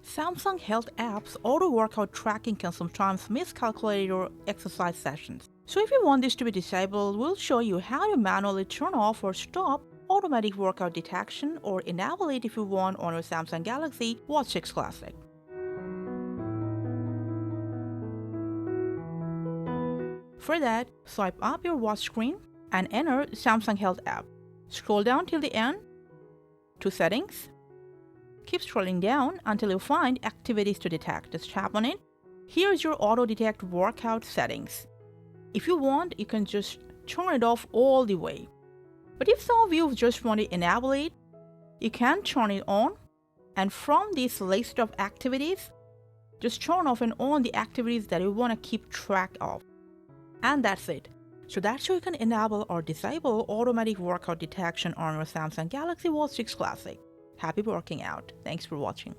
Samsung Health app's auto workout tracking can sometimes miscalculate your exercise sessions. So if you want this to be disabled, we'll show you how to manually turn off or stop automatic workout detection or enable it if you want on your Samsung Galaxy Watch 6 Classic. For that, swipe up your watch screen and enter Samsung Health app. Scroll down till the end to Settings. Keep scrolling down until you find Activities to Detect. Just tap on it. Here's your auto detect workout settings. If you want, you can just turn it off all the way. But if some of you just want to enable it, you can turn it on, and from this list of activities, just turn off and on the activities that you want to keep track of. And that's it. So that's how you can enable or disable automatic workout detection on your Samsung Galaxy Watch 6 Classic. Happy working out. Thanks for watching.